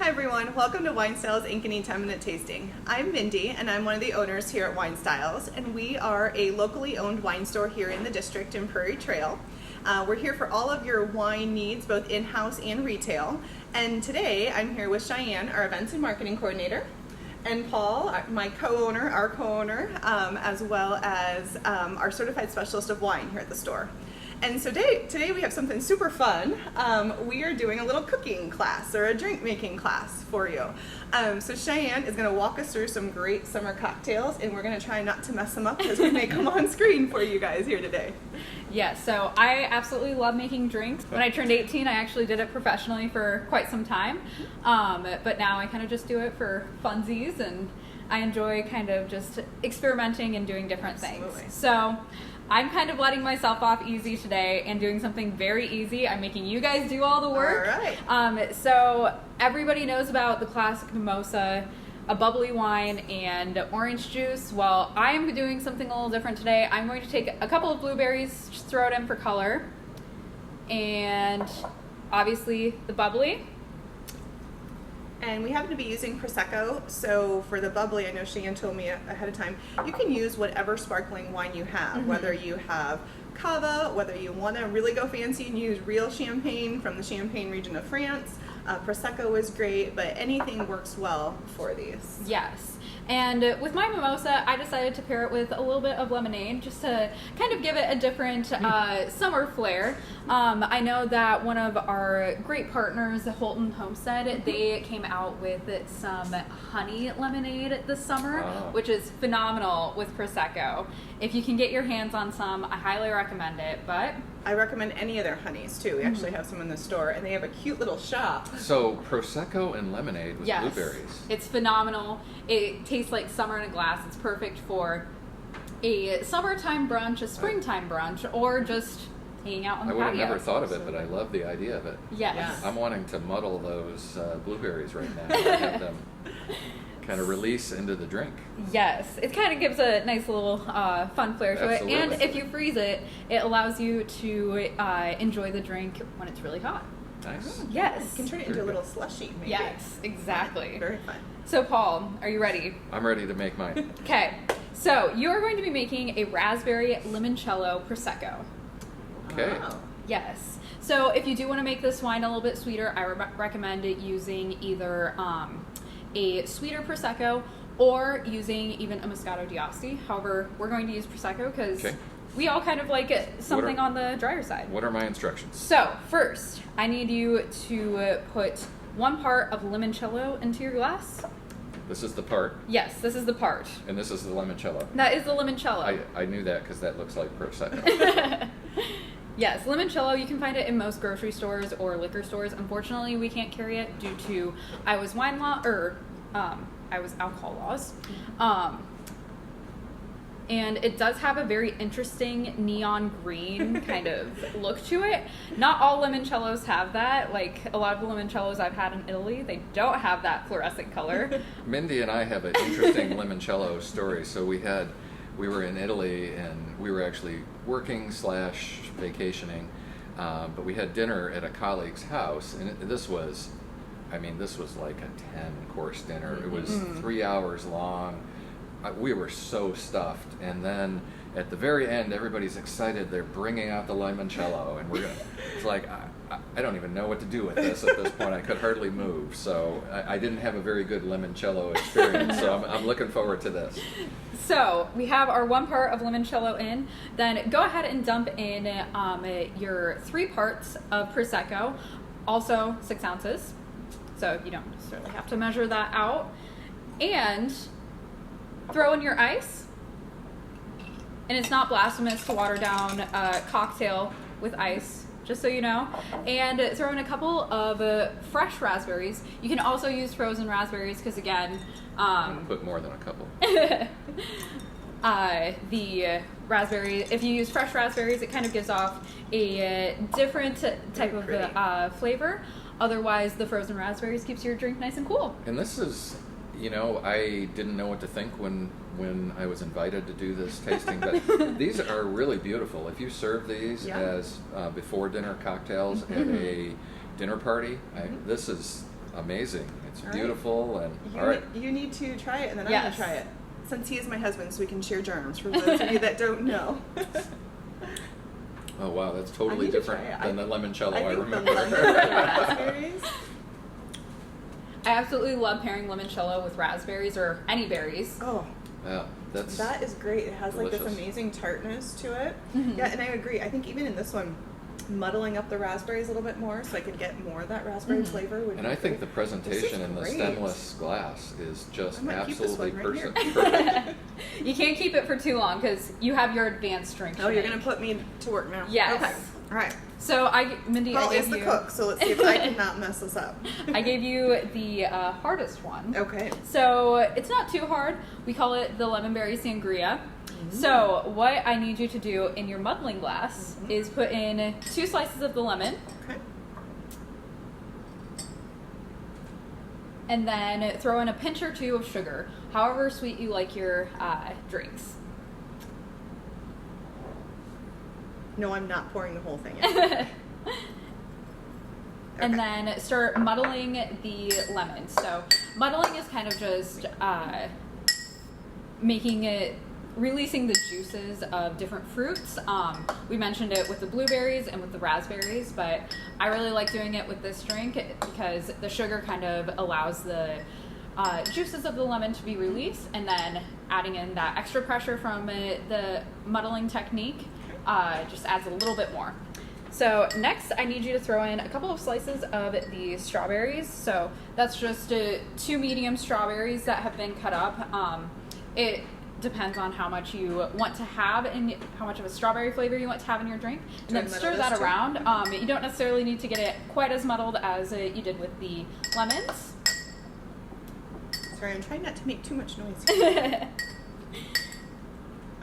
Hi everyone, welcome to Wine Styles Inc. and 10-Minute Tasting. I'm Mindy and I'm one of the owners here at Wine Styles, and we are a locally owned wine store here in the district in Prairie Trail. We're here for all of your wine needs, both in-house and retail. And today I'm here with Cheyenne, our events and marketing coordinator, and Paul, my co-owner, as well as our certified specialist of wine here at the store. And so today we have something super fun. We are doing a little cooking class or a drink making class for you. So Cheyenne is going to walk us through some great summer cocktails, and we're going to try not to mess them up as we make them on screen for you guys here today. Yeah, so I absolutely love making drinks. When I turned 18, I actually did it professionally for quite some time. But now I kind of just do it for funsies, and I enjoy kind of just experimenting and doing different things. So I'm kind of letting myself off easy today and doing something very easy. I'm making you guys do all the work. All right. So everybody knows about the classic mimosa, a bubbly wine, and orange juice. Well, I am doing something a little different today. I'm going to take a couple of blueberries, just throw it in for color, and obviously the bubbly. And we happen to be using Prosecco, so for the bubbly, I know Cheyenne told me ahead of time, you can use whatever sparkling wine you have, whether you have cava, whether you want to really go fancy and use real champagne from the Champagne region of France. Prosecco is great, but anything works well for these. Yes. And with my mimosa, I decided to pair it with a little bit of lemonade just to kind of give it a different summer flair. I know that one of our great partners, Holton Homestead, they came out with some honey lemonade this summer, which is phenomenal with Prosecco. If you can get your hands on some, I highly recommend it. But I recommend any of their honeys too. We actually have some in the store, and they have a cute little shop. So Prosecco and lemonade with blueberries. It's phenomenal. It tastes like summer in a glass. It's perfect for a summertime brunch, a springtime brunch, or just hanging out on the patio. I would have never thought of it, but I love the idea of it. Yes. Yeah. I'm wanting to muddle those blueberries right now and have them kind of release into the drink. Yes, it kind of gives a nice little fun flair to Absolutely. it. And if you freeze it, it allows you to enjoy the drink when it's really hot. Nice. Yes. You can turn it into a little slushy, maybe. Yes, exactly. Very fun. So Paul, are you ready? I'm ready to make mine. Okay, so you are going to be making a raspberry limoncello Prosecco. Okay. Wow. Yes. So if you do want to make this wine a little bit sweeter, I recommend using either a sweeter Prosecco or using even a Moscato d'Asti. However, we're going to use Prosecco because we all kind of like something on the drier side. What are my instructions? So first, I need you to put 1 part of limoncello into your glass. This is the part, Yes, this is the part. and this is the limoncello. That is the limoncello. I knew that because that looks like Prosecco. Yes, limoncello, you can find it in most grocery stores or liquor stores. Unfortunately, we can't carry it due to Iowa's wine law, or Iowa's alcohol laws. And it does have a very interesting neon green kind of look to it. Not all limoncellos have that. Like a lot of the limoncellos I've had in Italy, they don't have that fluorescent color. Mindy and I have an interesting limoncello story. So we were in Italy, and we were actually working / vacationing, but we had dinner at a colleague's house, and this was like a 10-course dinner. It was 3 hours long. We were so stuffed, and then at the very end, everybody's excited. They're bringing out the limoncello, and it's like, I don't even know what to do with this at this point. I could hardly move, so I didn't have a very good limoncello experience, so I'm looking forward to this. So we have our 1 part of limoncello in. Then go ahead and dump in your 3 parts of Prosecco, also 6 ounces. So you don't necessarily have to measure that out. And throw in your ice. And it's not blasphemous to water down a cocktail with ice, just so you know. And throw in a couple of fresh raspberries. You can also use frozen raspberries because, again, Put more than a couple. the raspberry, if you use fresh raspberries, it kind of gives off a different type of flavor. Otherwise, the frozen raspberries keeps your drink nice and cool. And this is, I didn't know what to think when I was invited to do this tasting, but these are really beautiful. If you serve these as before dinner cocktails at a dinner party, this is amazing. It's All right. beautiful, and You, all right. you need to try it, and then I'm Yes. gonna try it. Since he is my husband, so we can share germs. For those of you that don't know. Oh wow, that's I totally need to different try it. than the limoncello I think remember. the lemon and the raspberries. I absolutely love pairing limoncello with raspberries or any berries. Oh, Yeah, that's that is great. It has like this delicious. amazing tartness to it. Mhm. Yeah, and I agree. I think even in this one, muddling up the raspberries a little bit more so I could get more of that raspberry Mhm. flavor would And be I think the great. presentation in the great. stainless glass is just I might keep this absolutely one right perfect. You can't keep it for too long because you have your advanced drink. Oh, to you're make. gonna put me to work now. Yes. Okay. All right. So Mindy, Paul I is gave the you. cook, so let's see if I cannot mess this up. I gave you the hardest one. Okay. So it's not too hard. We call it the lemon berry sangria. So what I need you to do in your muddling glass is put in 2 slices of the lemon, Okay. and then throw in a pinch or 2 of sugar, however sweet you like your drinks. No, I'm not pouring the whole thing in. And Okay. then start muddling the lemon. So muddling is kind of just making it, releasing the juices of different fruits. We mentioned it with the blueberries and with the raspberries, but I really like doing it with this drink because the sugar kind of allows the juices of the lemon to be released, and then adding in that extra pressure from the muddling technique just adds a little bit more. So next I need you to throw in a couple of slices of the strawberries. So that's just 2 medium strawberries that have been cut up. It depends on how much you want to have and how much of a strawberry flavor you want to have in your drink. And Do I then muddle stir this that too? around. You don't necessarily need to get it quite as muddled as you did with the lemons. Sorry, I'm trying not to make too much noise.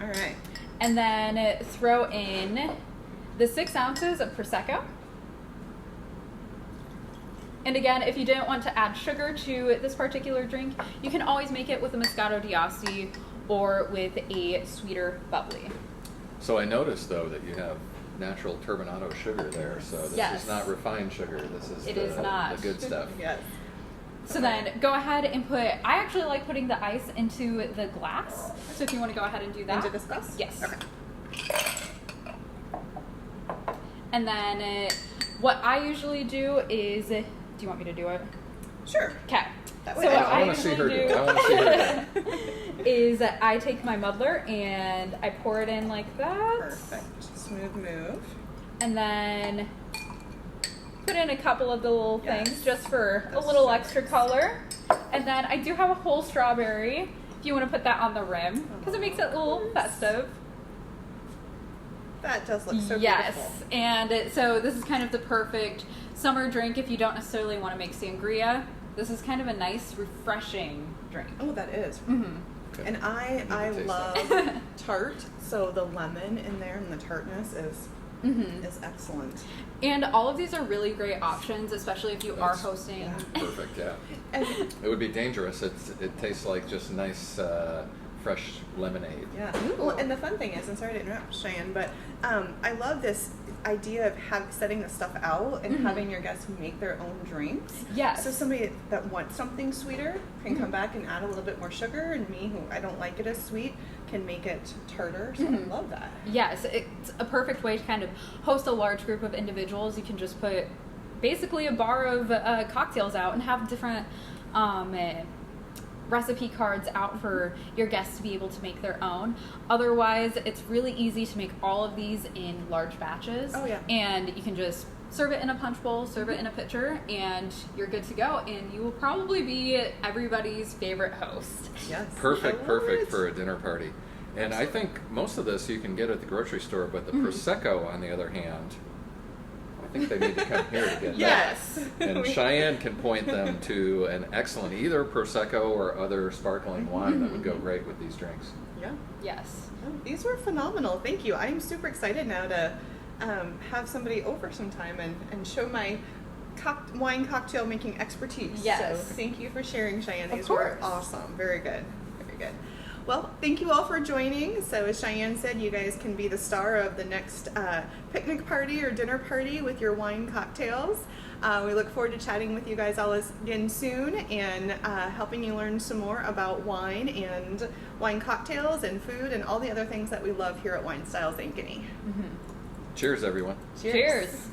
All right. And then throw in the 6 ounces of Prosecco. And again, if you didn't want to add sugar to this particular drink, you can always make it with a Moscato d'Asti or with a sweeter bubbly. So I noticed though that you have natural turbinado sugar there, so this Yes. is not refined sugar. This is It the, is not. the good stuff. Yes. So then go ahead and put, I actually like putting the ice into the glass. So if you want to go ahead and do that. Into this glass? Yes. Okay. And then what I usually do is, do you want me to do it? Sure. Okay. That So way what I I I want to see usually her do do it. I want to see her do it. is that I take my muddler and I pour it in like that. Perfect. Smooth move. And then put in a couple of the little Yes. things just for a Those little strawberries. extra color. And then I do have a whole strawberry if you want to put that on the rim because it makes it a little festive. That does look so Yes, beautiful. and so this is kind of the perfect summer drink if you don't necessarily want to make sangria. This is kind of a nice, refreshing drink. Oh, that is. Mm-hmm. Okay. And I Need to taste love that. tart, so the lemon in there and the tartness is Mm-hmm. excellent. And all of these are really great options, especially if you are That's hosting. yeah. Perfect, yeah. And It would be dangerous. It tastes like just nice fresh lemonade. yeah. Ooh. Well, and the fun thing is, and sorry to interrupt, Cheyenne, but I love this idea of setting the stuff out and Mhm. having your guests make their own drinks. Yes. So somebody that wants something sweeter can come Mhm. back and add a little bit more sugar, and me, who I don't like it as sweet, can make it tartar. So Mhm. I love that. Yes, it's a perfect way to kind of host a large group of individuals. You can just put basically a bar of cocktails out and have different recipe cards out for your guests to be able to make their own. Otherwise, it's really easy to make all of these in large batches. Oh, yeah. And you can just serve it in a punch bowl, serve it in a pitcher, and you're good to go. And you will probably be everybody's favorite host. Yes. Perfect, I love perfect it. for a dinner party. And I think most of this you can get at the grocery store, but the Mhm. Prosecco, on the other hand, I think they need to come here to get Yes. that. And Cheyenne can point them to an excellent either Prosecco or other sparkling wine that would go great with these drinks. Yeah. Yes. Oh, these were phenomenal. Thank you. I'm super excited now to have somebody over sometime and show my wine cocktail making expertise. Yes. So thank you for sharing, Cheyenne. Of These were course. awesome. Very good. Very good. Well, thank you all for joining. So as Cheyenne said, you guys can be the star of the next picnic party or dinner party with your wine cocktails. We look forward to chatting with you guys all again soon and helping you learn some more about wine and wine cocktails and food and all the other things that we love here at Wine Styles Ankeny. Cheers, everyone. Cheers.